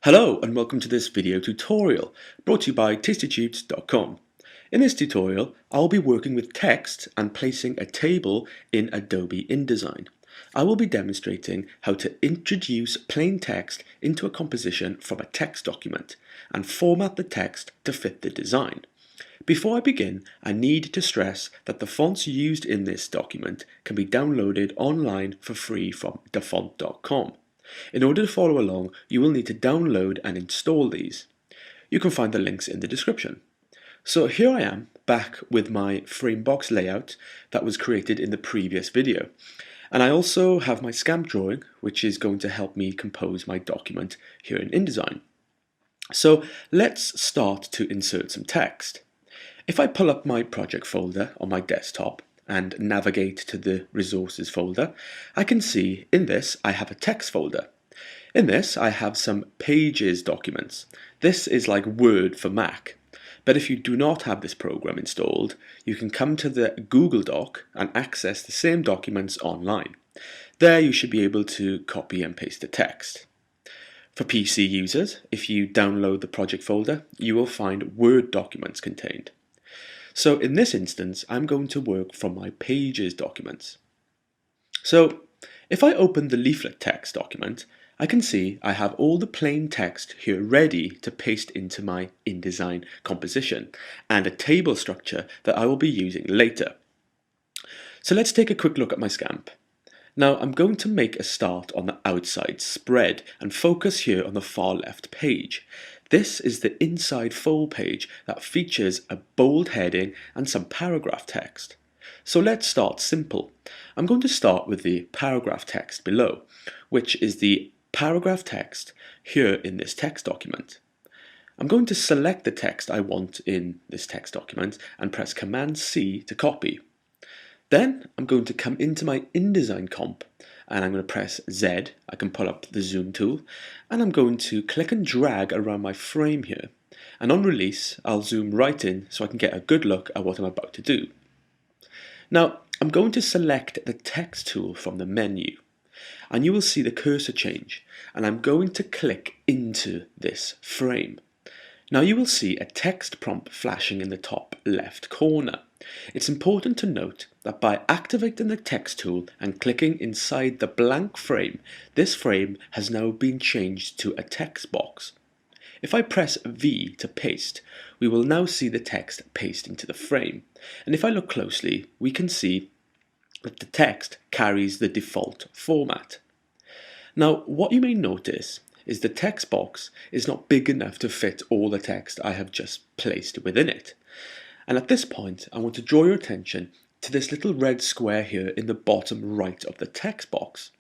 Hello and welcome to this video tutorial brought to you by tastytubes.com. In this tutorial, I'll be working with text and placing a table in Adobe InDesign. I will be demonstrating how to introduce plain text into a composition from a text document and format the text to fit the design. Before I begin, I need to stress that the fonts used in this document can be downloaded online for free from dafont.com. In order to follow along, you will need to download and install these. You can find the links in the description. So here I am, back with my frame box layout that was created in the previous video. And I also have my Scamp drawing, which is going to help me compose my document here in InDesign. So let's start to insert some text. If I pull up my project folder on my desktop and navigate to the resources folder, I can see in this I have a text folder. In this I have some pages documents. This is like Word for Mac. But if you do not have this program installed, you can come to the Google Doc and access the same documents online. There you should be able to copy and paste the text. For PC users, if you download the project folder, you will find Word documents contained. So in this instance, I'm going to work from my Pages documents. So if I open the leaflet text document, I can see I have all the plain text here ready to paste into my InDesign composition and a table structure that I will be using later. So let's take a quick look at my Scamp. Now I'm going to make a start on the outside spread and focus here on the far left page. This is the inside full page that features a bold heading and some paragraph text. So let's start simple. I'm going to start with the paragraph text below, which is the paragraph text here in this text document. I'm going to select the text I want in this text document and press Command C to copy. Then I'm going to come into my InDesign comp and I'm going to press Z. I can pull up the zoom tool and I'm going to click and drag around my frame here. And on release, I'll zoom right in so I can get a good look at what I'm about to do. Now, I'm going to select the text tool from the menu and you will see the cursor change and I'm going to click into this frame. Now you will see a text prompt flashing in the top left corner. It's important to note that by activating the text tool and clicking inside the blank frame, this frame has now been changed to a text box. If I press V to paste, we will now see the text paste into the frame. And if I look closely, we can see that the text carries the default format. Now, what you may notice is the text box is not big enough to fit all the text I have just placed within it. And at this point, I want to draw your attention to this little red square here in the bottom right of the text box.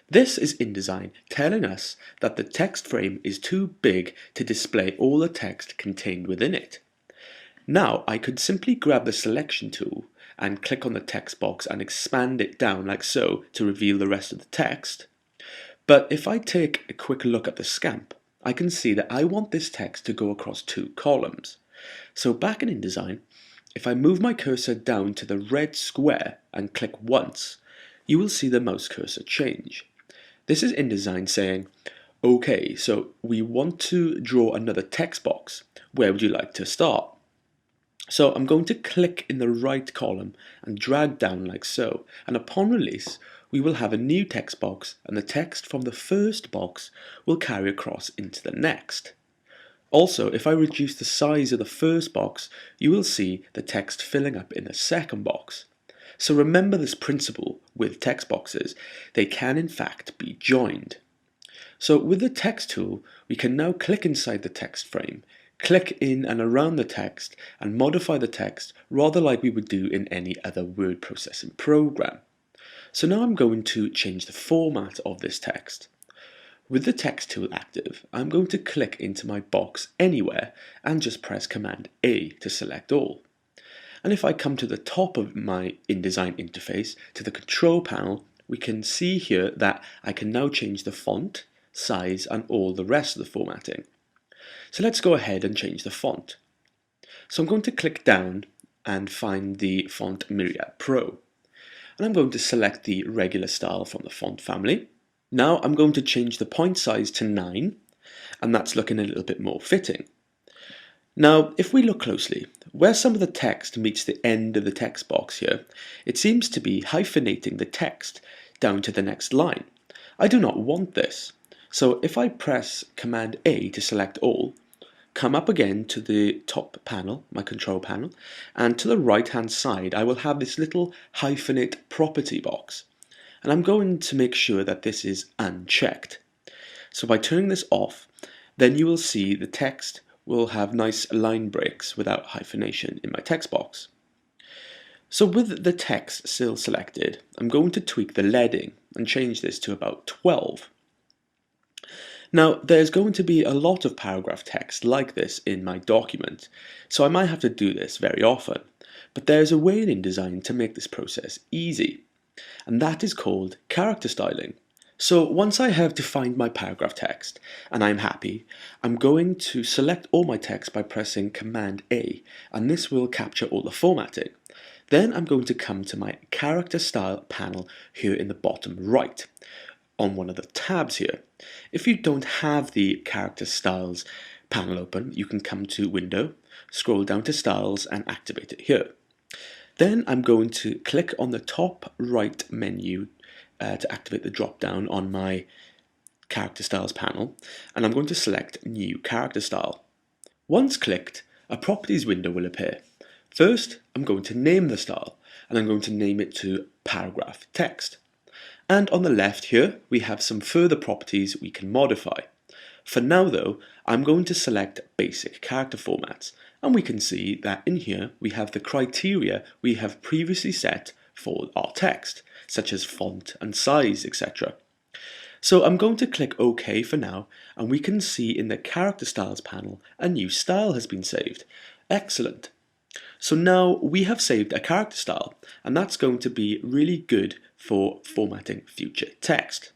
This is InDesign telling us that the text frame is too big to display all the text contained within it. Now I could simply grab the selection tool and click on the text box and expand it down like so to reveal the rest of the text. But if I take a quick look at the Scamp, I can see that I want this text to go across two columns. So back in InDesign, if I move my cursor down to the red square and click once, you will see the mouse cursor change. This is InDesign saying, okay, so we want to draw another text box. Where would you like to start? So I'm going to click in the right column and drag down like so, and upon release, we will have a new text box and the text from the first box will carry across into the next. Also, if I reduce the size of the first box, you will see the text filling up in the second box. So remember this principle with text boxes, they can in fact be joined. So with the text tool, we can now click inside the text frame, click in and around the text and modify the text rather like we would do in any other word processing program. So now I'm going to change the format of this text. With the text tool active, I'm going to click into my box anywhere and just press Command A to select all. And if I come to the top of my InDesign interface to the control panel, we can see here that I can now change the font, size and all the rest of the formatting. So let's go ahead and change the font. So I'm going to click down and find the font Myriad Pro. And I'm going to select the regular style from the font family. Now I'm going to change the point size to 9 and that's looking a little bit more fitting. Now, if we look closely, where some of the text meets the end of the text box here, it seems to be hyphenating the text down to the next line. I do not want this. So if I press Command A to select all, come up again to the top panel, my control panel, and to the right hand side I will have this little hyphenate property box. And I'm going to make sure that this is unchecked. So by turning this off, then you will see the text will have nice line breaks without hyphenation in my text box. So with the text still selected, I'm going to tweak the leading and change this to about 12. Now, there's going to be a lot of paragraph text like this in my document, so I might have to do this very often. But there's a way in InDesign to make this process easy, and that is called character styling. So once I have defined my paragraph text and I'm happy, I'm going to select all my text by pressing Command A, and this will capture all the formatting. Then I'm going to come to my character style panel here in the bottom right on one of the tabs here. If you don't have the character styles panel open, you can come to Window, scroll down to Styles and activate it here. Then I'm going to click on the top right menu to activate the drop down on my character styles panel, and I'm going to select New Character Style. Once clicked, a properties window will appear. First, I'm going to name the style, and I'm going to name it to paragraph text. And on the left here, we have some further properties we can modify. For now though, I'm going to select basic character formats, and we can see that in here we have the criteria we have previously set for our text, such as font and size, etc. So I'm going to click OK for now, and we can see in the character styles panel a new style has been saved. Excellent. So now we have saved a character style, and that's going to be really good for formatting future text.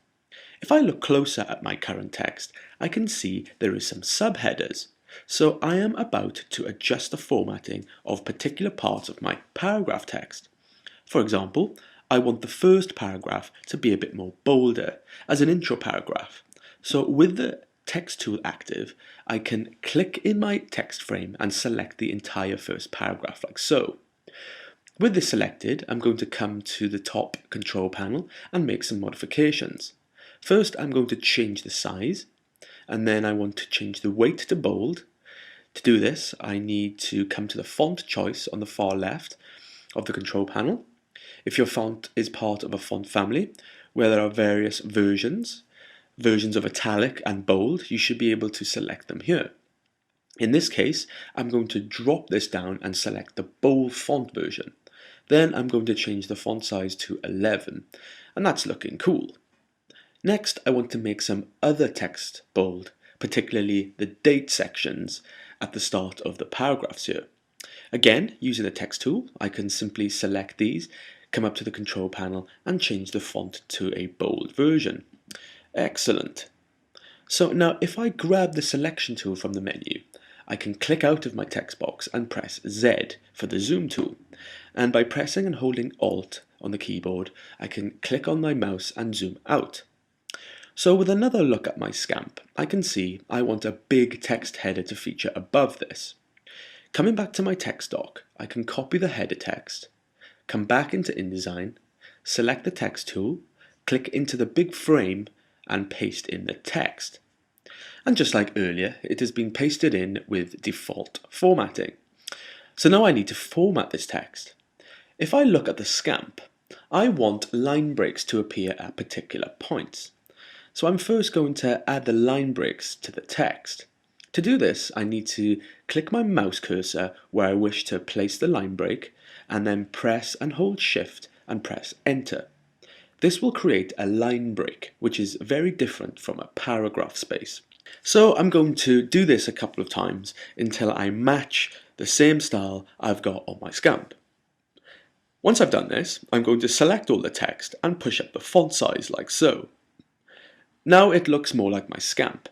If I look closer at my current text, I can see there is some subheaders. So I am about to adjust the formatting of particular parts of my paragraph text. For example, I want the first paragraph to be a bit more bolder as an intro paragraph. So with the text tool active, I can click in my text frame and select the entire first paragraph like so. With this selected, I'm going to come to the top control panel and make some modifications. First, I'm going to change the size, and then I want to change the weight to bold. To do this, I need to come to the font choice on the far left of the control panel. If your font is part of a font family where there are various versions of italic and bold, you should be able to select them here. In this case, I'm going to drop this down and select the bold font version. Then I'm going to change the font size to 11, and that's looking cool. Next, I want to make some other text bold, particularly the date sections at the start of the paragraphs here. Again, using the text tool, I can simply select these, come up to the control panel and change the font to a bold version. Excellent. So now if I grab the selection tool from the menu, I can click out of my text box and press Z for the zoom tool. And by pressing and holding Alt on the keyboard, I can click on my mouse and zoom out. So with another look at my Scamp, I can see I want a big text header to feature above this. Coming back to my text doc, I can copy the header text, come back into InDesign, select the text tool, click into the big frame and paste in the text. And just like earlier, it has been pasted in with default formatting. So now I need to format this text. If I look at the Scamp, I want line breaks to appear at particular points. So I'm first going to add the line breaks to the text. To do this, I need to click my mouse cursor where I wish to place the line break, and then press and hold Shift and press Enter. This will create a line break, which is very different from a paragraph space. So I'm going to do this a couple of times until I match the same style I've got on my Scamp. Once I've done this, I'm going to select all the text and push up the font size like so. Now it looks more like my Scamp,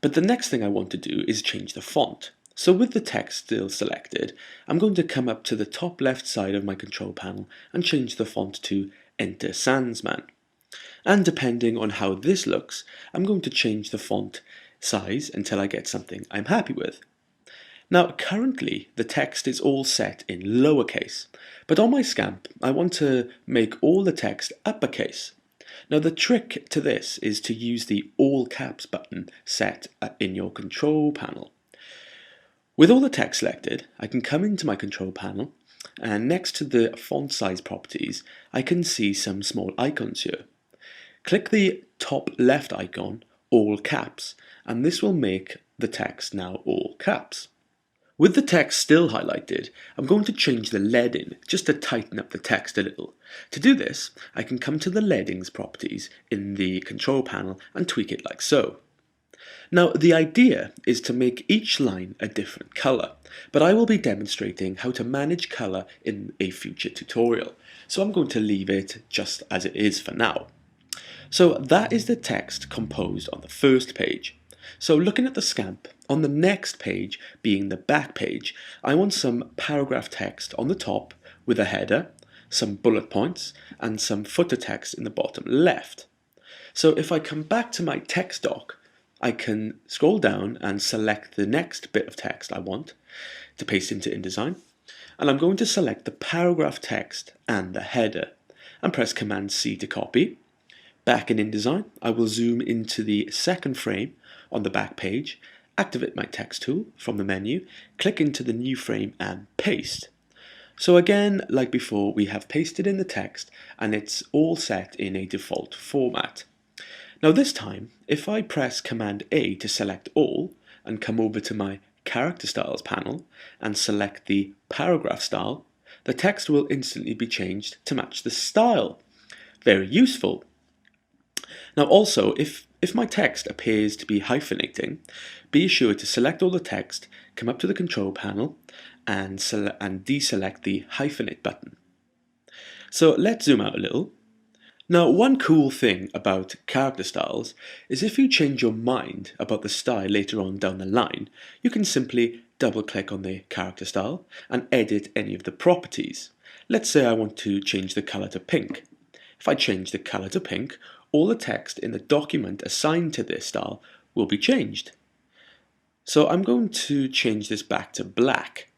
but the next thing I want to do is change the font. So with the text still selected, I'm going to come up to the top left side of my control panel and change the font to Enter Sans Man. And depending on how this looks, I'm going to change the font size until I get something I'm happy with. Now, currently, the text is all set in lowercase, but on my Scamp, I want to make all the text uppercase. Now, the trick to this is to use the all caps button set in your control panel. With all the text selected, I can come into my control panel, and next to the font size properties, I can see some small icons here. Click the top left icon, all caps, and this will make the text now all caps. With the text still highlighted, I'm going to change the leading just to tighten up the text a little. To do this, I can come to the leadings properties in the control panel and tweak it like so. Now, the idea is to make each line a different color, but I will be demonstrating how to manage color in a future tutorial, so I'm going to leave it just as it is for now. So that is the text composed on the first page. So looking at the Scamp, on the next page, being the back page, I want some paragraph text on the top with a header, some bullet points, and some footer text in the bottom left. So if I come back to my text doc, I can scroll down and select the next bit of text I want to paste into InDesign, and I'm going to select the paragraph text and the header, and press Command C to copy. Back in InDesign, I will zoom into the second frame on the back page, activate my text tool from the menu, click into the new frame and paste. So again, like before, we have pasted in the text and it's all set in a default format. Now this time, if I press Command A to select all and come over to my character styles panel and select the paragraph style, the text will instantly be changed to match the style. Very useful. Now also, if my text appears to be hyphenating, be sure to select all the text, come up to the control panel, and deselect the hyphenate button. So let's zoom out a little. Now, one cool thing about character styles is if you change your mind about the style later on down the line, you can simply double-click on the character style and edit any of the properties. Let's say I want to change the color to pink. If I change the color to pink, all the text in the document assigned to this style will be changed. So I'm going to change this back to black.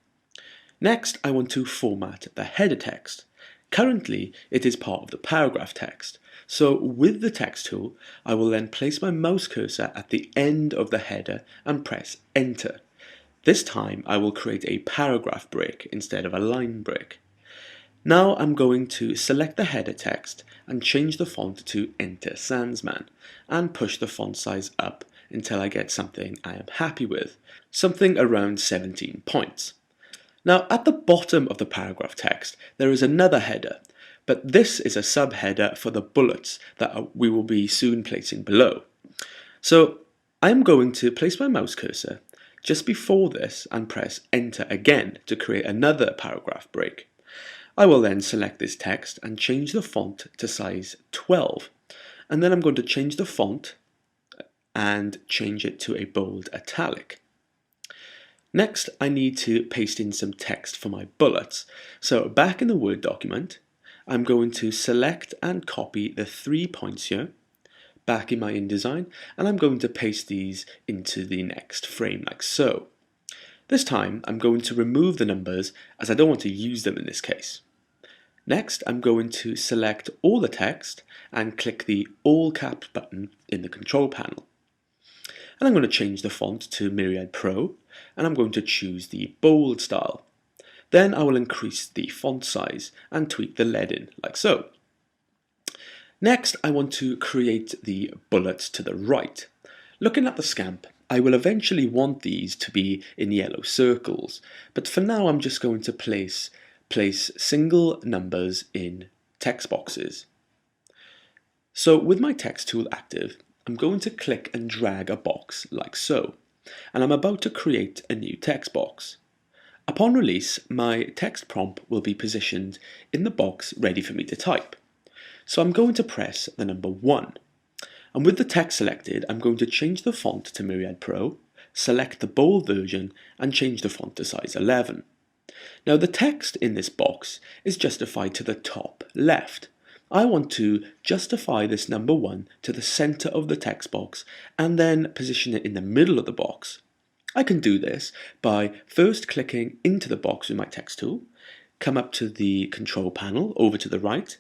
Next, I want to format the header text. Currently, it is part of the paragraph text. So with the text tool, I will then place my mouse cursor at the end of the header and press Enter. This time, I will create a paragraph break instead of a line break. Now I'm going to select the header text and change the font to Enter Sansman and push the font size up until I get something I am happy with, something around 17 points. Now at the bottom of the paragraph text there is another header, but this is a subheader for the bullets that we will be soon placing below. So I'm going to place my mouse cursor just before this and press Enter again to create another paragraph break. I will then select this text and change the font to size 12, and then I'm going to change the font and change it to a bold italic. Next, I need to paste in some text for my bullets. So back in the Word document, I'm going to select and copy the 3 points here, back in my InDesign, and I'm going to paste these into the next frame like so. This time, I'm going to remove the numbers as I don't want to use them in this case. Next, I'm going to select all the text and click the All Caps button in the control panel. And I'm going to change the font to Myriad Pro, and I'm going to choose the bold style. Then I will increase the font size and tweak the leading like so. Next, I want to create the bullets to the right. Looking at the Scamp, I will eventually want these to be in yellow circles, but for now I'm just going to place single numbers in text boxes. So with my text tool active, I'm going to click and drag a box like so, and I'm about to create a new text box. Upon release, my text prompt will be positioned in the box ready for me to type. So I'm going to press the number 1. And with the text selected, I'm going to change the font to Myriad Pro, select the bold version, and change the font to size 11. Now the text in this box is justified to the top left, I want to justify this number 1 to the center of the text box and then position it in the middle of the box. I can do this by first clicking into the box with my text tool, come up to the control panel over to the right,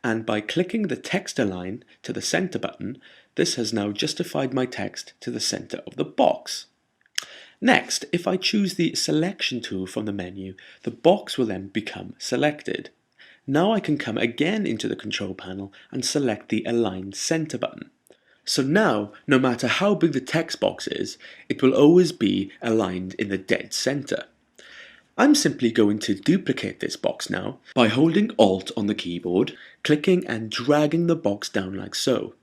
and by clicking the text align to the center button, this has now justified my text to the center of the box. Next, if I choose the selection tool from the menu, the box will then become selected. Now I can come again into the control panel and select the Align Center button. So now, no matter how big the text box is, it will always be aligned in the dead center. I'm simply going to duplicate this box now by holding Alt on the keyboard, clicking and dragging the box down like so.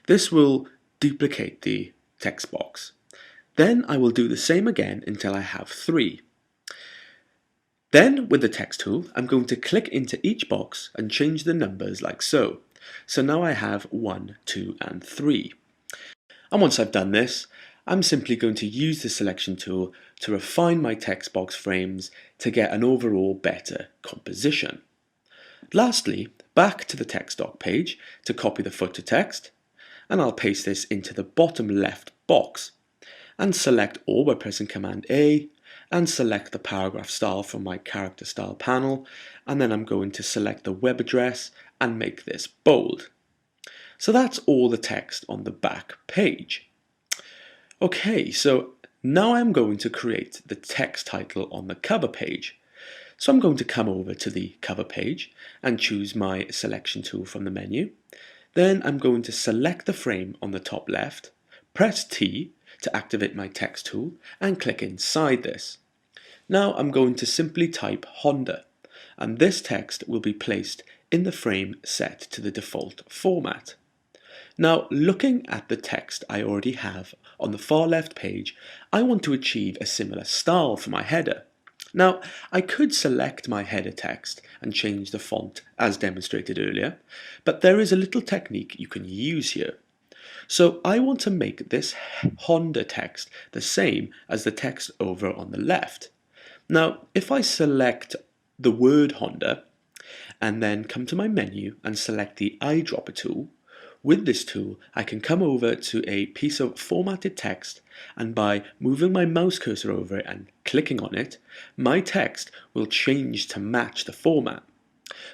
This will duplicate the text box. Then I will do the same again until I have 3. Then with the text tool, I'm going to click into each box and change the numbers like so. So now I have 1, 2 and 3. And once I've done this, I'm simply going to use the selection tool to refine my text box frames to get an overall better composition. Lastly, back to the text doc page to copy the footer text, and I'll paste this into the bottom left box, and select all by pressing Command A, and select the paragraph style from my character style panel, and then I'm going to select the web address and make this bold. So that's all the text on the back page. Okay, so now I'm going to create the text title on the cover page. So I'm going to come over to the cover page and choose my selection tool from the menu. Then I'm going to select the frame on the top left, press T to activate my text tool and click inside this. Now I'm going to simply type Honda, and this text will be placed in the frame set to the default format. Now, looking at the text I already have on the far left page, I want to achieve a similar style for my header. Now, I could select my header text and change the font as demonstrated earlier, but there is a little technique you can use here. So I want to make this Honda text the same as the text over on the left. Now, if I select the word Honda and then come to my menu and select the eyedropper tool, with this tool, I can come over to a piece of formatted text, and by moving my mouse cursor over it and clicking on it, my text will change to match the format.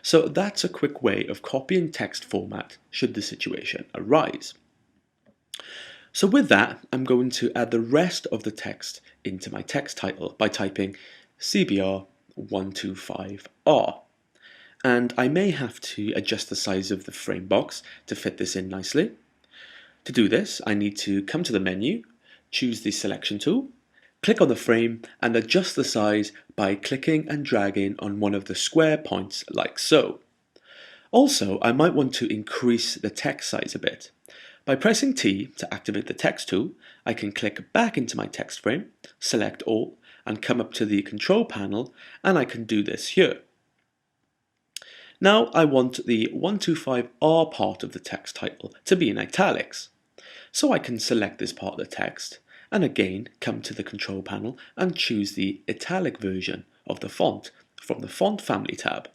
So that's a quick way of copying text format should the situation arise. So with that, I'm going to add the rest of the text into my text title by typing CBR125R. And I may have to adjust the size of the frame box to fit this in nicely. To do this, I need to come to the menu, choose the selection tool, click on the frame and adjust the size by clicking and dragging on one of the square points like so. Also, I might want to increase the text size a bit. By pressing T to activate the text tool, I can click back into my text frame, select all, and come up to the control panel, and I can do this here. Now I want the 125R part of the text title to be in italics. So I can select this part of the text and again come to the control panel and choose the italic version of the font from the font family tab.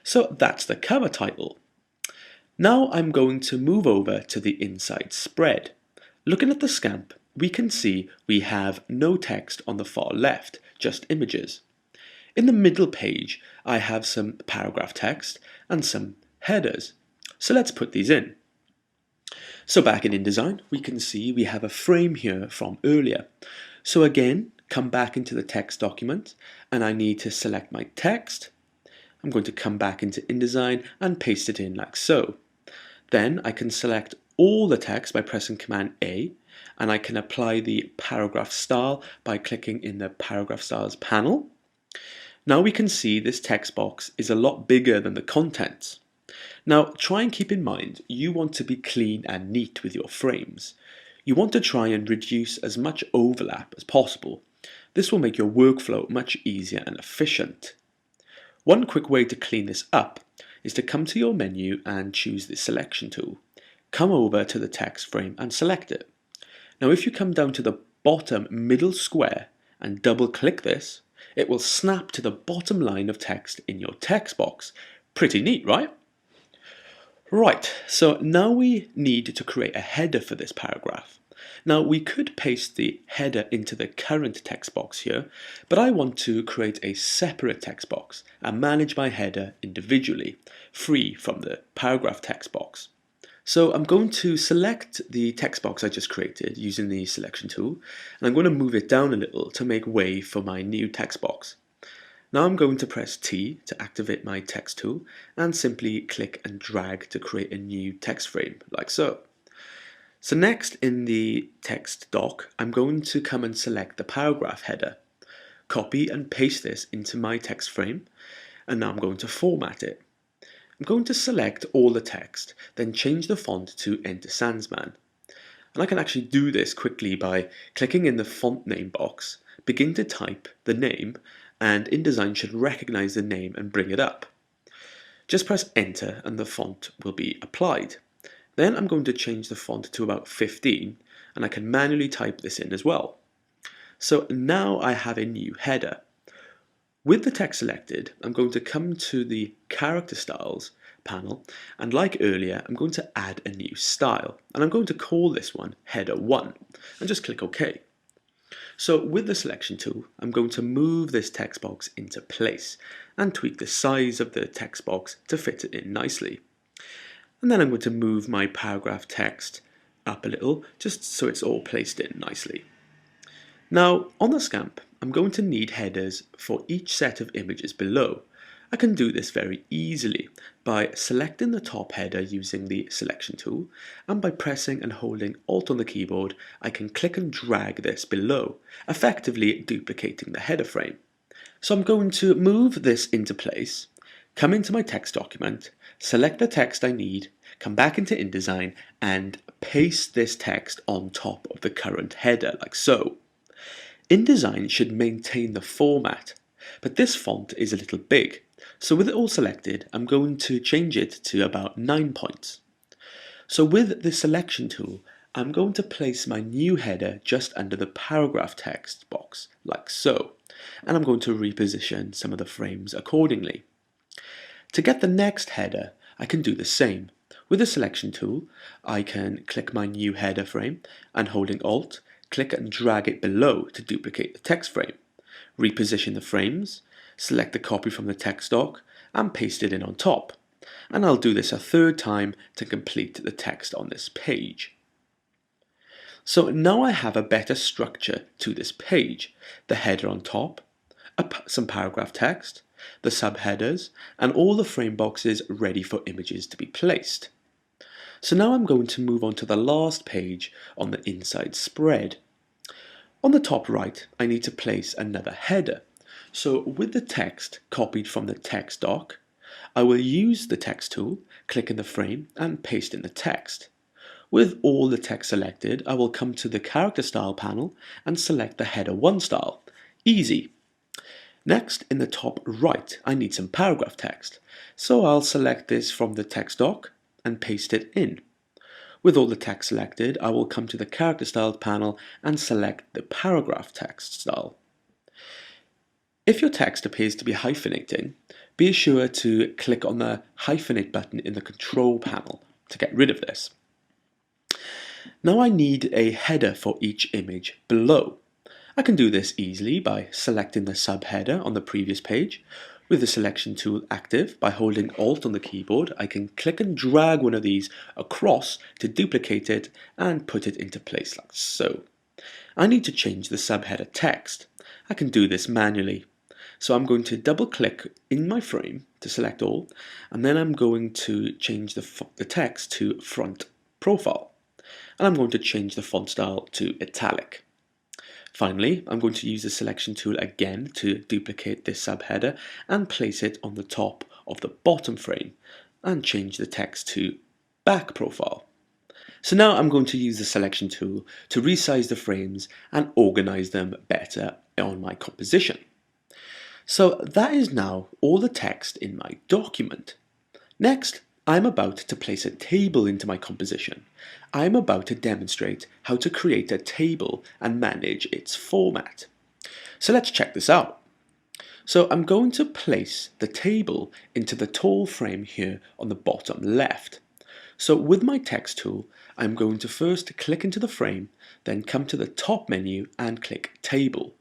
So that's the cover title. Now I'm going to move over to the inside spread. Looking at the Scamp, we can see we have no text on the far left, just images. In the middle page, I have some paragraph text and some headers. So let's put these in. So back in InDesign, we can see we have a frame here from earlier. So again, come back into the text document and I need to select my text. I'm going to come back into InDesign and paste it in like so. Then I can select all the text by pressing Command A, and I can apply the paragraph style by clicking in the paragraph styles panel. Now we can see this text box is a lot bigger than the contents. Now try and keep in mind you want to be clean and neat with your frames. You want to try and reduce as much overlap as possible. This will make your workflow much easier and efficient. One quick way to clean this up is to come to your menu and choose the selection tool. Come over to the text frame and select it. Now if you come down to the bottom middle square and double click this, it will snap to the bottom line of text in your text box. Pretty neat, right? Right, so now we need to create a header for this paragraph. Now we could paste the header into the current text box here, but I want to create a separate text box and manage my header individually, free from the paragraph text box. So I'm going to select the text box I just created using the selection tool, and I'm going to move it down a little to make way for my new text box. Now I'm going to press T to activate my text tool and simply click and drag to create a new text frame, like so. So next in the text doc, I'm going to come and select the paragraph header, copy and paste this into my text frame, and now I'm going to format it. I'm going to select all the text, then change the font to Enter Sans Man. And I can actually do this quickly by clicking in the font name box, begin to type the name, and InDesign should recognize the name and bring it up. Just press enter and the font will be applied. Then I'm going to change the font to about 15, and I can manually type this in as well. So now I have a new header. With the text selected, I'm going to come to the character styles panel, and like earlier, I'm going to add a new style, and I'm going to call this one header 1, and just click OK. So with the selection tool, I'm going to move this text box into place and tweak the size of the text box to fit it in nicely. And then I'm going to move my paragraph text up a little, just so it's all placed in nicely. Now, on the Scamp, I'm going to need headers for each set of images below. I can do this very easily by selecting the top header using the selection tool, and by pressing and holding Alt on the keyboard, I can click and drag this below, effectively duplicating the header frame. So I'm going to move this into place, come into my text document, select the text I need, come back into InDesign, and paste this text on top of the current header, like so. InDesign should maintain the format, but this font is a little big, so with it all selected, I'm going to change it to about 9 points. So with the selection tool, I'm going to place my new header just under the paragraph text box, like so, and I'm going to reposition some of the frames accordingly. To get the next header, I can do the same. With the selection tool, I can click my new header frame, and holding Alt, click and drag it below to duplicate the text frame. Reposition the frames, select the copy from the text doc, and paste it in on top. And I'll do this a third time to complete the text on this page. So now I have a better structure to this page. The header on top, some paragraph text, the subheaders, and all the frame boxes ready for images to be placed. So now I'm going to move on to the last page on the inside spread. On the top right, I need to place another header. So with the text copied from the text doc, I will use the text tool, click in the frame, and paste in the text. With all the text selected, I will come to the character style panel and select the header 1 style. Easy. Next, in the top right, I need some paragraph text. So I'll select this from the text doc and paste it in. With all the text selected, I will come to the character style panel and select the paragraph text style. If your text appears to be hyphenating, be sure to click on the hyphenate button in the control panel to get rid of this. Now I need a header for each image below. I can do this easily by selecting the subheader on the previous page. With the selection tool active, by holding Alt on the keyboard, I can click and drag one of these across to duplicate it and put it into place like so. I need to change the subheader text. I can do this manually. So I'm going to double click in my frame to select all, and then I'm going to change the text to front profile. And I'm going to change the font style to italic. Finally, I'm going to use the selection tool again to duplicate this subheader and place it on the top of the bottom frame and change the text to back profile. So now I'm going to use the selection tool to resize the frames and organize them better on my composition. So that is now all the text in my document. Next, I'm about to place a table into my composition. I'm about to demonstrate how to create a table and manage its format. So let's check this out. So I'm going to place the table into the tall frame here on the bottom left. So with my text tool, I'm going to first click into the frame, then come to the top menu and click Table.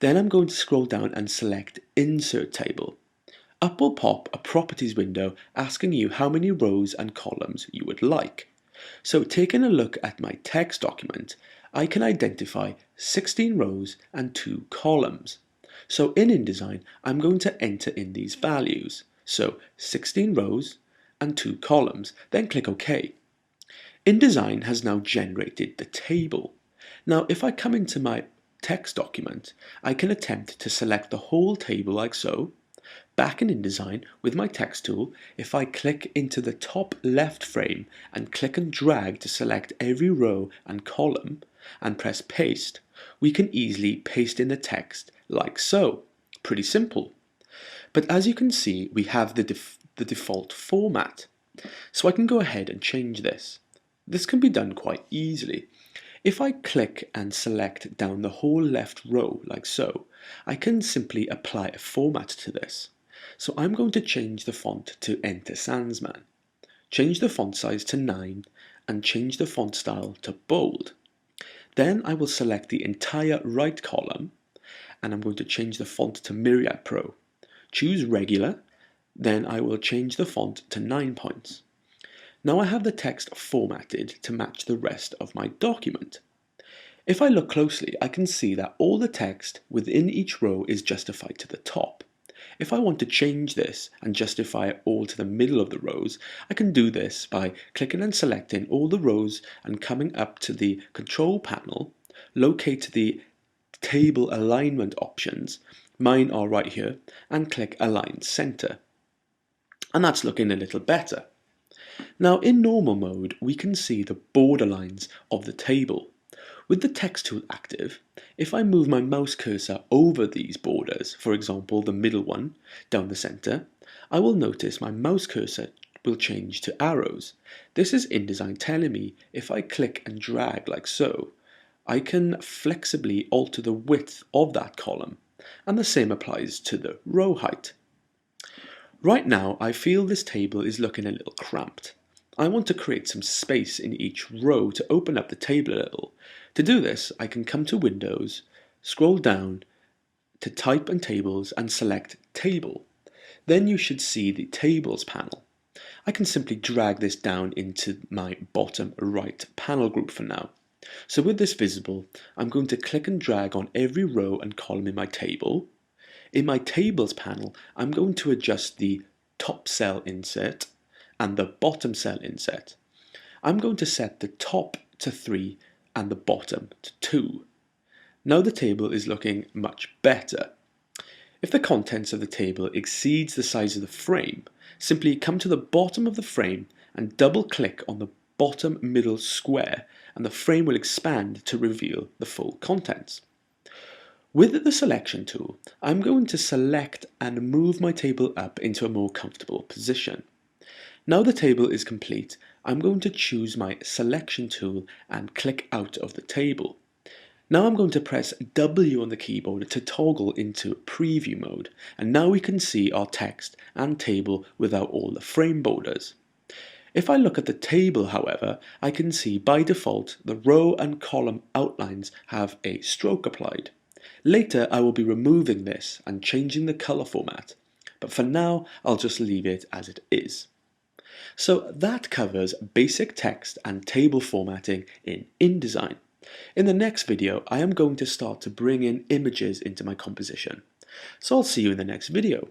Then I'm going to scroll down and select Insert Table. Up will pop a Properties window asking you how many rows and columns you would like. So taking a look at my text document, I can identify 16 rows and 2 columns. So in InDesign, I'm going to enter in these values. So 16 rows and 2 columns, then click OK. InDesign has now generated the table. Now if I come into my text document, I can attempt to select the whole table like so. Back in InDesign, with my text tool, if I click into the top left frame and click and drag to select every row and column and press paste, we can easily paste in the text like so. Pretty simple. But as you can see, we have the default format. So I can go ahead and change this. This can be done quite easily. If I click and select down the whole left row like so, I can simply apply a format to this. So I'm going to change the font to Enter Sans, change the font size to 9 and change the font style to bold. Then I will select the entire right column and I'm going to change the font to Myriad Pro. Choose regular, then I will change the font to 9 points. Now I have the text formatted to match the rest of my document. If I look closely, I can see that all the text within each row is justified to the top. If I want to change this and justify it all to the middle of the rows, I can do this by clicking and selecting all the rows and coming up to the control panel, locate the table alignment options, mine are right here, and click Align Center. And that's looking a little better. Now in normal mode, we can see the border lines of the table. With the text tool active, if I move my mouse cursor over these borders, for example the middle one, down the center, I will notice my mouse cursor will change to arrows. This is InDesign telling me if I click and drag like so, I can flexibly alter the width of that column, and the same applies to the row height. Right now, I feel this table is looking a little cramped. I want to create some space in each row to open up the table a little. To do this, I can come to Windows, scroll down to Type and Tables and select Table. Then you should see the Tables panel. I can simply drag this down into my bottom right panel group for now. So with this visible, I'm going to click and drag on every row and column in my table. In my Tables panel, I'm going to adjust the top cell insert and the bottom cell insert. I'm going to set the top to 3 and the bottom to 2. Now the table is looking much better. If the contents of the table exceeds the size of the frame, simply come to the bottom of the frame and double click on the bottom middle square and the frame will expand to reveal the full contents. With the selection tool, I'm going to select and move my table up into a more comfortable position. Now the table is complete, I'm going to choose my selection tool and click out of the table. Now I'm going to press W on the keyboard to toggle into preview mode, and now we can see our text and table without all the frame borders. If I look at the table, however, I can see by default the row and column outlines have a stroke applied. Later I will be removing this and changing the color format, but for now I'll just leave it as it is. So that covers basic text and table formatting in InDesign. In the next video, I am going to start to bring in images into my composition. So I'll see you in the next video.